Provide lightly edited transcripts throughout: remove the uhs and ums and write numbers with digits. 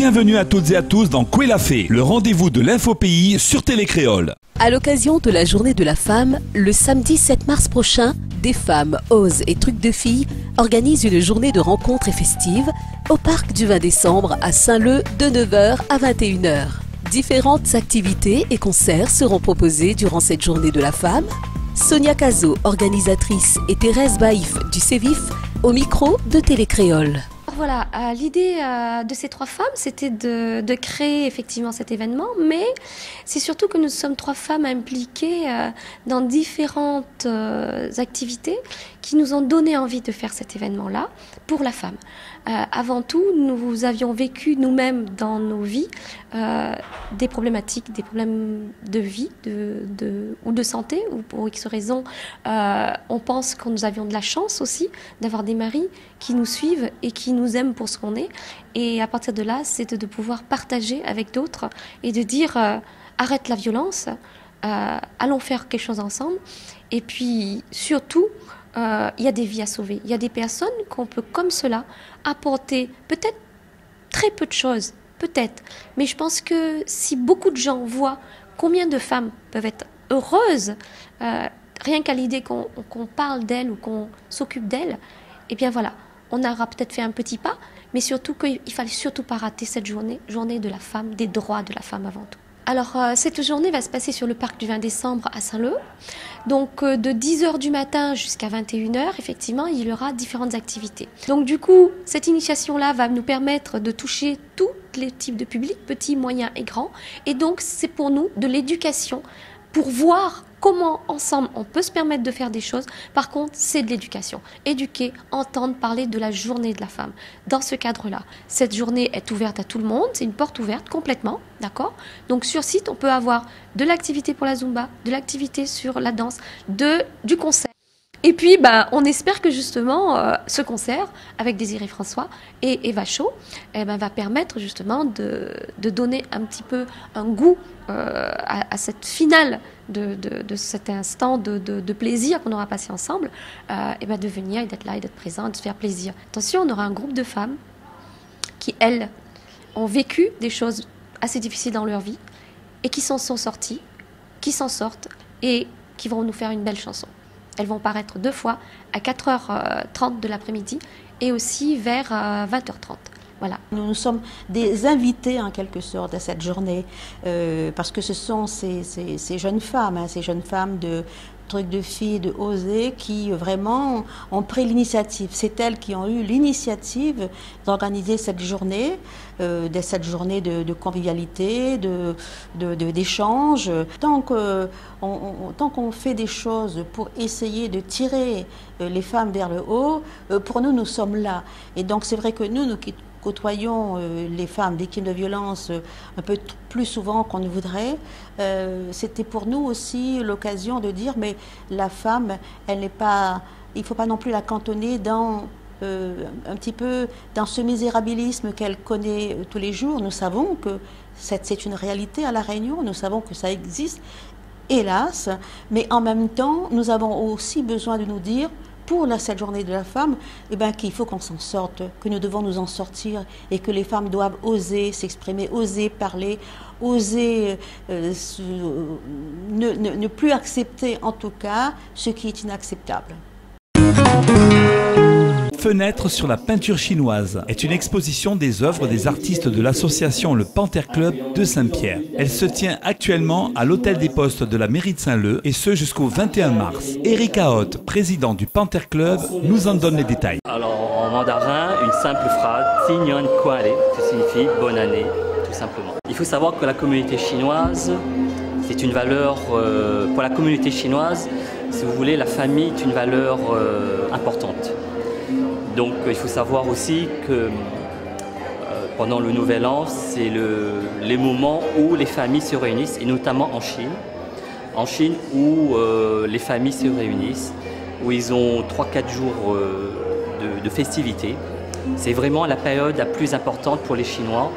Bienvenue à toutes et à tous dans Kouela Fé, le rendez-vous de l'infopays sur Télé Créole. À l'occasion de la Journée de la femme, le samedi 7 mars prochain, des femmes, oses et trucs de filles organisent une journée de rencontres et festives au parc du 20 décembre à Saint-Leu de 9h à 21h. Différentes activités et concerts seront proposés durant cette Journée de la femme. Sonia Cazot, organisatrice, et Thérèse Baïf du CEVIF au micro de Télé Créole. Voilà, l'idée de ces trois femmes, c'était de créer effectivement cet événement, mais c'est surtout que nous sommes trois femmes impliquées dans différentes activités qui nous ont donné envie de faire cet événement-là pour la femme. Avant tout, nous avions vécu nous-mêmes dans nos vies des problématiques, des problèmes de vie ou de santé, ou pour X raisons. On pense que nous avions de la chance aussi d'avoir des maris qui nous suivent et qui nous aiment pour ce qu'on est. Et à partir de là, c'est de pouvoir partager avec d'autres et de dire arrête la violence, allons faire quelque chose ensemble. Et puis surtout, il y a des vies à sauver. Il y a des personnes qu'on peut comme cela apporter peut-être très peu de choses, peut-être. Mais je pense que si beaucoup de gens voient combien de femmes peuvent être heureuses, rien qu'à l'idée qu'on parle d'elles ou qu'on s'occupe d'elles, eh bien voilà, on aura peut-être fait un petit pas, mais surtout qu'il ne fallait surtout pas rater cette journée de la femme, des droits de la femme avant tout. Alors, cette journée va se passer sur le parc du 20 décembre à Saint-Leu. Donc, de 10h du matin jusqu'à 21h, effectivement, il y aura différentes activités. Donc, du coup, cette initiation-là va nous permettre de toucher tous les types de publics, petits, moyens et grands. Et donc, c'est pour nous de l'éducation pour voir comment ensemble on peut se permettre de faire des choses. Par contre, c'est de l'éducation. Éduquer, entendre parler de la journée de la femme. Dans ce cadre-là, cette journée est ouverte à tout le monde. C'est une porte ouverte complètement, d'accord? Donc sur site, on peut avoir de l'activité pour la Zumba, de l'activité sur la danse, du concert. Et puis, on espère que justement, ce concert avec Désiré François et Eva Chaud va permettre justement de donner un petit peu un goût à cette finale de cet instant de plaisir qu'on aura passé ensemble, de venir et d'être là et d'être présent, de se faire plaisir. Attention, on aura un groupe de femmes qui, elles, ont vécu des choses assez difficiles dans leur vie et qui s'en sont sorties, qui s'en sortent et qui vont nous faire une belle chanson. Elles vont paraître 2 fois à 4h30 de l'après-midi et aussi vers 20h30. Voilà. Nous sommes des invités en quelque sorte à cette journée parce que ce sont ces jeunes femmes, ces jeunes femmes de trucs de filles, de oser, qui vraiment ont pris l'initiative. C'est elles qui ont eu l'initiative d'organiser cette journée, de convivialité, d'échange. Tant qu'on fait des choses pour essayer de tirer les femmes vers le haut, pour nous, nous sommes là. Et donc c'est vrai que nous qui côtoyons les femmes victimes de violences un peu plus souvent qu'on ne voudrait, c'était pour nous aussi l'occasion de dire mais la femme, elle n'est pas, il ne faut pas non plus la cantonner dans un petit peu dans ce misérabilisme qu'elle connaît tous les jours. Nous savons que c'est une réalité à La Réunion, nous savons que ça existe, hélas, mais en même temps, nous avons aussi besoin de nous dire pour cette journée de la femme, qu'il faut qu'on s'en sorte, que nous devons nous en sortir et que les femmes doivent oser s'exprimer, oser parler, oser ne plus accepter en tout cas ce qui est inacceptable. Fenêtre sur la peinture chinoise est une exposition des œuvres des artistes de l'association Le Panther Club de Saint-Pierre. Elle se tient actuellement à l'hôtel des Postes de la mairie de Saint-Leu et ce jusqu'au 21 mars. Eric Haot, président du Panther Club, nous en donne les détails. Alors en mandarin, une simple phrase, Tinyon Kwale, qui signifie bonne année, tout simplement. Il faut savoir que la communauté chinoise, c'est une valeur, pour la communauté chinoise, si vous voulez, la famille est une valeur importante. Donc il faut savoir aussi que pendant le Nouvel An, c'est les moments où les familles se réunissent, et notamment en Chine. En Chine où les familles se réunissent, où ils ont 3-4 jours de festivités. C'est vraiment la période la plus importante pour les Chinois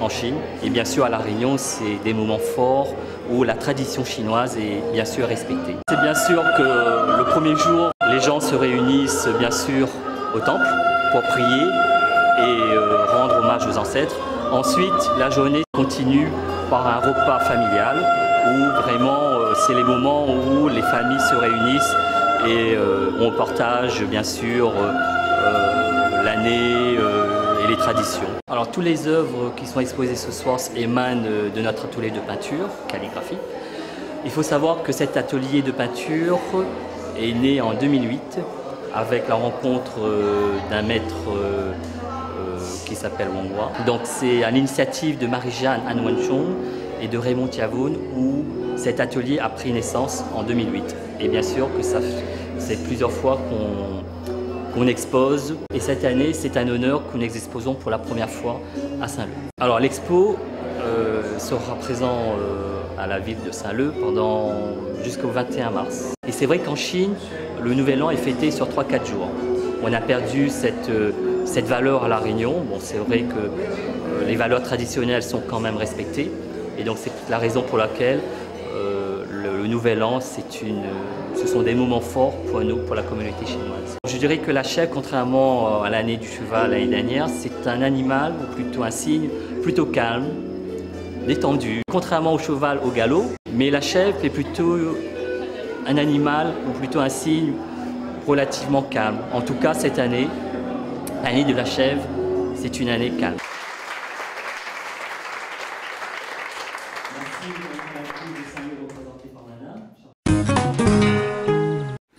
en Chine. Et bien sûr à La Réunion, c'est des moments forts où la tradition chinoise est bien sûr respectée. C'est bien sûr que le premier jour, les gens se réunissent bien sûr au temple pour prier et rendre hommage aux ancêtres. Ensuite, la journée continue par un repas familial où vraiment c'est les moments où les familles se réunissent et on partage bien sûr l'année et les traditions. Alors toutes les œuvres qui sont exposées ce soir émanent de notre atelier de peinture, calligraphie. Il faut savoir que cet atelier de peinture est né en 2008 avec la rencontre d'un maître qui s'appelle Wang Hua. Donc c'est à l'initiative de Marie-Jeanne Han Wenchong et de Raymond Tiavoun où cet atelier a pris naissance en 2008. Et bien sûr que c'est plusieurs fois qu'on expose. Et cette année, c'est un honneur que nous exposons pour la première fois à Saint-Leu. Alors l'expo sera présent à la ville de Saint-Leu jusqu'au 21 mars. Et c'est vrai qu'en Chine, le Nouvel An est fêté sur 3-4 jours. On a perdu cette valeur à La Réunion. Bon, c'est vrai que les valeurs traditionnelles sont quand même respectées. Et donc c'est la raison pour laquelle le Nouvel An, ce sont des moments forts pour nous, pour la communauté chinoise. Je dirais que la chèvre, contrairement à l'année du cheval l'année dernière, c'est un animal, ou plutôt un cygne, plutôt calme, détendu. Contrairement au cheval au galop, mais la chèvre est plutôt un animal, ou plutôt un cygne relativement calme. En tout cas, cette année, l'année de la chèvre, c'est une année calme.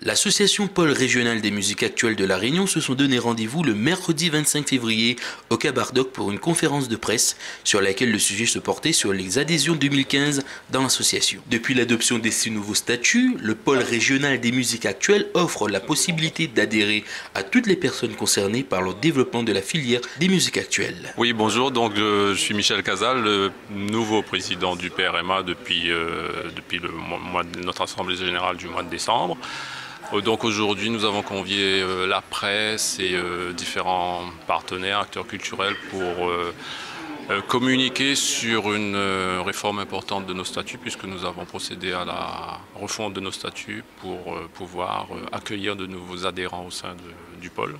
L'association Pôle régional des musiques actuelles de La Réunion se sont donné rendez-vous le mercredi 25 février au Cabardoc pour une conférence de presse sur laquelle le sujet se portait sur les adhésions 2015 dans l'association. Depuis l'adoption de ces nouveaux statuts, le Pôle régional des musiques actuelles offre la possibilité d'adhérer à toutes les personnes concernées par le développement de la filière des musiques actuelles. Oui, bonjour, donc je suis Michel Casal, le nouveau président du PRMA depuis notre assemblée générale du mois de décembre. Donc aujourd'hui, nous avons convié la presse et différents partenaires, acteurs culturels pour communiquer sur une réforme importante de nos statuts, puisque nous avons procédé à la refonte de nos statuts pour pouvoir accueillir de nouveaux adhérents au sein du pôle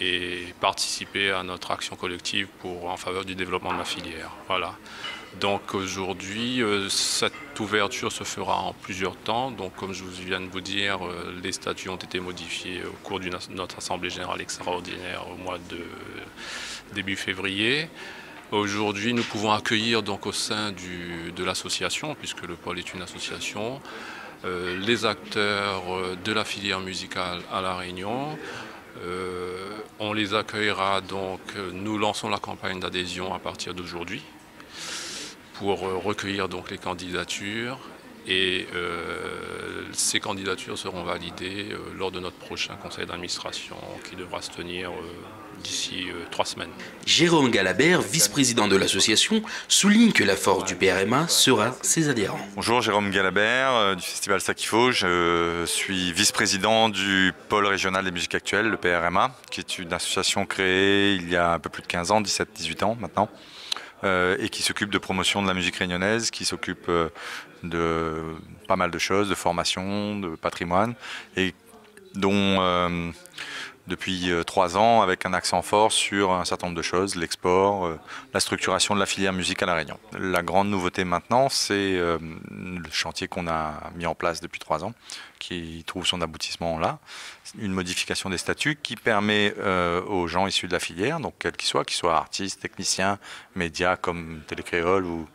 et participer à notre action collective en faveur du développement de la filière. Voilà. Donc aujourd'hui, cette ouverture se fera en plusieurs temps. Donc comme je viens de vous dire, les statuts ont été modifiés au cours de notre Assemblée générale extraordinaire au mois de début février. Aujourd'hui, nous pouvons accueillir donc au sein de l'association, puisque le pôle est une association, les acteurs de la filière musicale à La Réunion. On les accueillera donc, nous lançons la campagne d'adhésion à partir d'aujourd'hui pour recueillir donc les candidatures et ces candidatures seront validées lors de notre prochain conseil d'administration qui devra se tenir d'ici 3 semaines. Jérôme Galabert, vice-président de l'association, souligne que la force du PRMA sera ses adhérents. Bonjour, Jérôme Galabert du Festival Sakifo. Je suis vice-président du pôle régional des musiques actuelles, le PRMA, qui est une association créée il y a un peu plus de 15 ans, 17-18 ans maintenant, et qui s'occupe de promotion de la musique réunionnaise, qui s'occupe de pas mal de choses, de formation, de patrimoine, et dont depuis 3 ans, avec un accent fort sur un certain nombre de choses, l'export, la structuration de la filière musique à La Réunion. La grande nouveauté maintenant, c'est le chantier qu'on a mis en place depuis 3 ans, qui trouve son aboutissement là, une modification des statuts qui permet aux gens issus de la filière, donc quels qu'ils soient artistes, techniciens, médias comme Télécréole ou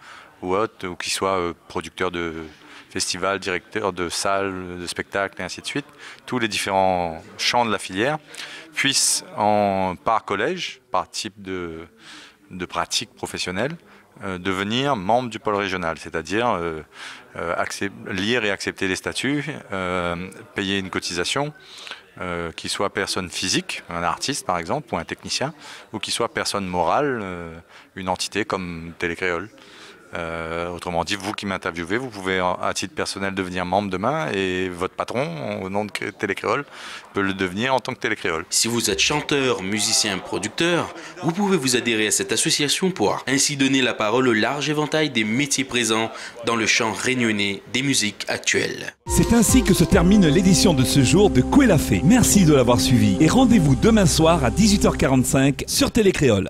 autres, ou qu'ils soient producteurs de festivals, directeurs de salles, de spectacles et ainsi de suite, tous les différents champs de la filière puissent, par collège, par type de pratique professionnelle, devenir membre du pôle régional, c'est-à-dire lire et accepter les statuts, payer une cotisation, qu'il soit personne physique, un artiste par exemple, ou un technicien, ou qu'il soit personne morale, une entité comme Télécréole. Autrement dit, vous qui m'interviewez, vous pouvez à titre personnel devenir membre demain et votre patron, au nom de Télécréole, peut le devenir en tant que Télécréole. Si vous êtes chanteur, musicien, producteur, vous pouvez vous adhérer à cette association pour ainsi donner la parole au large éventail des métiers présents dans le champ réunionnais des musiques actuelles. C'est ainsi que se termine l'édition de ce jour de Koué la Fée. Merci de l'avoir suivi et rendez-vous demain soir à 18h45 sur Télécréole.